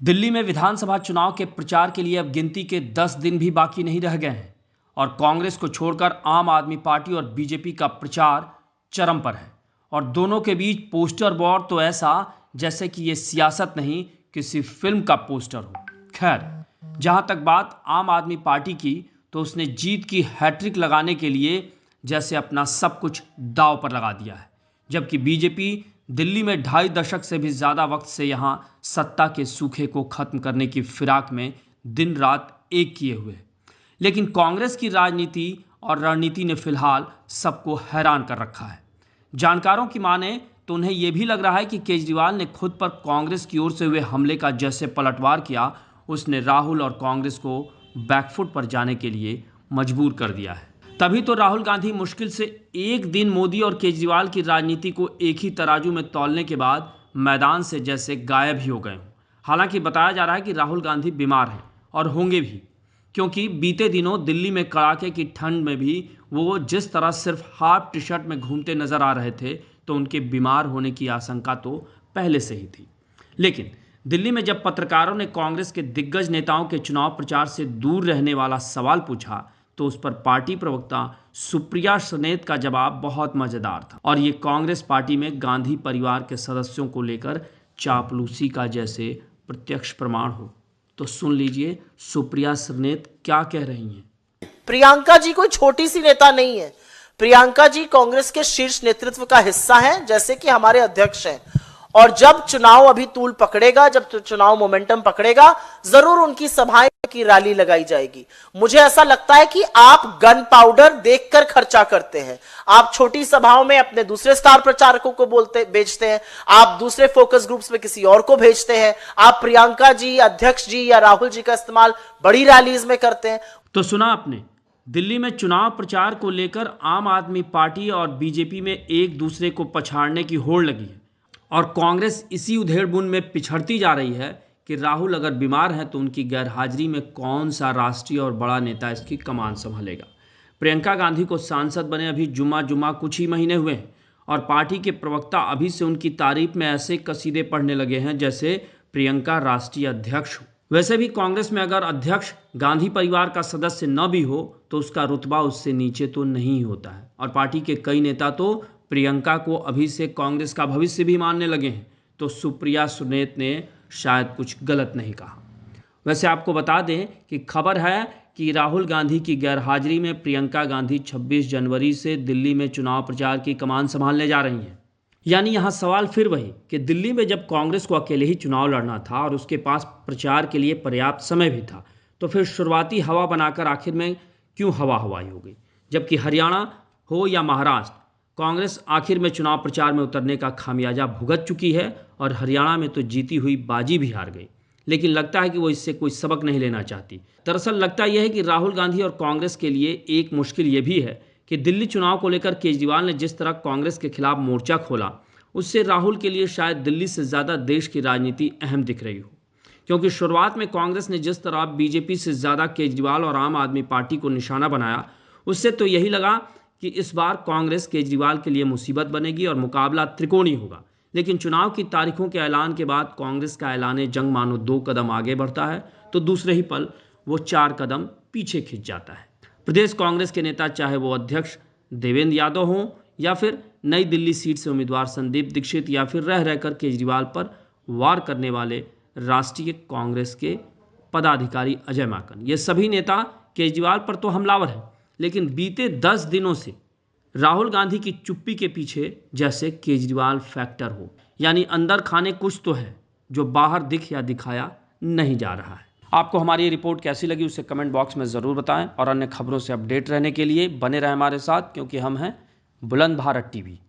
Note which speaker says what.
Speaker 1: दिल्ली में विधानसभा चुनाव के प्रचार के लिए अब गिनती के 10 दिन भी बाकी नहीं रह गए हैं और कांग्रेस को छोड़कर आम आदमी पार्टी और बीजेपी का प्रचार चरम पर है और दोनों के बीच पोस्टर वॉर तो ऐसा जैसे कि ये सियासत नहीं किसी फिल्म का पोस्टर हो। खैर, जहां तक बात आम आदमी पार्टी की तो उसने जीत की हैट्रिक लगाने के लिए जैसे अपना सब कुछ दांव पर लगा दिया है, जबकि बीजेपी दिल्ली में 2.5 दशक से भी ज़्यादा वक्त से यहाँ सत्ता के सूखे को खत्म करने की फिराक में दिन रात एक किए हुए है। लेकिन कांग्रेस की राजनीति और रणनीति ने फिलहाल सबको हैरान कर रखा है। जानकारों की माने तो उन्हें यह भी लग रहा है कि केजरीवाल ने खुद पर कांग्रेस की ओर से हुए हमले का जैसे पलटवार किया, उसने राहुल और कांग्रेस को बैकफुट पर जाने के लिए मजबूर कर दिया है। तभी तो राहुल गांधी मुश्किल से एक दिन मोदी और केजरीवाल की राजनीति को एक ही तराजू में तौलने के बाद मैदान से जैसे गायब ही हो गए हों। हालांकि बताया जा रहा है कि राहुल गांधी बीमार हैं और होंगे भी, क्योंकि बीते दिनों दिल्ली में कड़ाके की ठंड में भी वो जिस तरह सिर्फ हाफ टी शर्ट में घूमते नजर आ रहे थे तो उनके बीमार होने की आशंका तो पहले से ही थी। लेकिन दिल्ली में जब पत्रकारों ने कांग्रेस के दिग्गज नेताओं के चुनाव प्रचार से दूर रहने वाला सवाल पूछा तो उस पर पार्टी प्रवक्ता सुप्रिया सुनेत का जवाब बहुत मजेदार था और ये कांग्रेस पार्टी में गांधी परिवार के सदस्यों को लेकर चापलूसी का जैसे प्रत्यक्ष प्रमाण हो। तो सुन लीजिए सुप्रिया सुनेत क्या कह रही हैं।
Speaker 2: प्रियंका जी कोई छोटी सी नेता नहीं है। प्रियंका जी कांग्रेस के शीर्ष नेतृत्व का हिस्सा हैं, जैसे कि हमारे अध्यक्ष हैं। और जब चुनाव अभी तूल पकड़ेगा, जब चुनाव मोमेंटम पकड़ेगा, जरूर उनकी सभाएं की रैली लगाई जाएगी। मुझे ऐसा लगता है कि आप गन पाउडर देखकर खर्चा करते हैं। आप छोटी सभाओं में अपने दूसरे स्टार प्रचारकों को बेचते हैं, आप दूसरे फोकस ग्रुप्स में किसी और को भेजते हैं, आप प्रियंका जी, अध्यक्ष जी या राहुल जी का इस्तेमाल बड़ी रैलीज में करते हैं।
Speaker 1: तो सुना आपने, दिल्ली में चुनाव प्रचार को लेकर आम आदमी पार्टी और बीजेपी में एक दूसरे को पछाड़ने की होड़ लगी है और कांग्रेस इसी उधेड़बुन में पिछड़ती जा रही है कि राहुल अगर बीमार हैं तो उनकी गैरहाजिरी में कौन सा राष्ट्रीय और बड़ा नेता इसकी कमान संभालेगा। प्रियंका गांधी को सांसद बने अभी जुम्मा कुछ ही महीने हुए हैं और पार्टी के प्रवक्ता अभी से उनकी तारीफ में ऐसे कसीदे पढ़ने लगे हैं जैसे प्रियंका राष्ट्रीय अध्यक्ष हो। वैसे भी कांग्रेस में अगर अध्यक्ष गांधी परिवार का सदस्य न भी हो तो उसका रुतबा उससे नीचे तो नहीं होता है और पार्टी के कई नेता तो प्रियंका को अभी से कांग्रेस का भविष्य भी मानने लगे हैं। तो सुप्रिया सुनेत ने शायद कुछ गलत नहीं कहा। वैसे आपको बता दें कि खबर है कि राहुल गांधी की गैरहाजिरी में प्रियंका गांधी 26 जनवरी से दिल्ली में चुनाव प्रचार की कमान संभालने जा रही हैं। यानी यहाँ सवाल फिर वही कि दिल्ली में जब कांग्रेस को अकेले ही चुनाव लड़ना था और उसके पास प्रचार के लिए पर्याप्त समय भी था तो फिर शुरुआती हवा बनाकर आखिर में क्यों हवा हवाई हो गई। जबकि हरियाणा हो या महाराष्ट्र, कांग्रेस आखिर में चुनाव प्रचार में उतरने का खामियाजा भुगत चुकी है और हरियाणा में तो जीती हुई बाजी भी हार गई। लेकिन लगता है कि वो इससे कोई सबक नहीं लेना चाहती। दरअसल लगता यह है कि राहुल गांधी और कांग्रेस के लिए एक मुश्किल ये भी है कि दिल्ली चुनाव को लेकर केजरीवाल ने जिस तरह कांग्रेस के खिलाफ मोर्चा खोला, उससे राहुल के लिए शायद दिल्ली से ज़्यादा देश की राजनीति अहम दिख रही हो। क्योंकि शुरुआत में कांग्रेस ने जिस तरह बीजेपी से ज़्यादा केजरीवाल और आम आदमी पार्टी को निशाना बनाया, उससे तो यही लगा कि इस बार कांग्रेस केजरीवाल के लिए मुसीबत बनेगी और मुकाबला त्रिकोणीय होगा। लेकिन चुनाव की तारीखों के ऐलान के बाद कांग्रेस का ऐलान जंग मानो 2 कदम आगे बढ़ता है तो दूसरे ही पल वो 4 कदम पीछे खिंच जाता है। प्रदेश कांग्रेस के नेता, चाहे वो अध्यक्ष देवेंद्र यादव हों या फिर नई दिल्ली सीट से उम्मीदवार संदीप दीक्षित या फिर रह रहकर केजरीवाल पर वार करने वाले राष्ट्रीय कांग्रेस के पदाधिकारी अजय माकन, ये सभी नेता केजरीवाल पर तो हमलावर हैं। लेकिन बीते 10 दिनों से राहुल गांधी की चुप्पी के पीछे जैसे केजरीवाल फैक्टर हो, यानी अंदर खाने कुछ तो है जो बाहर दिख या दिखाया नहीं जा रहा है। आपको हमारी ये रिपोर्ट कैसी लगी उसे कमेंट बॉक्स में ज़रूर बताएं और अन्य खबरों से अपडेट रहने के लिए बने रहें हमारे साथ, क्योंकि हम हैं बुलंद भारत टीवी।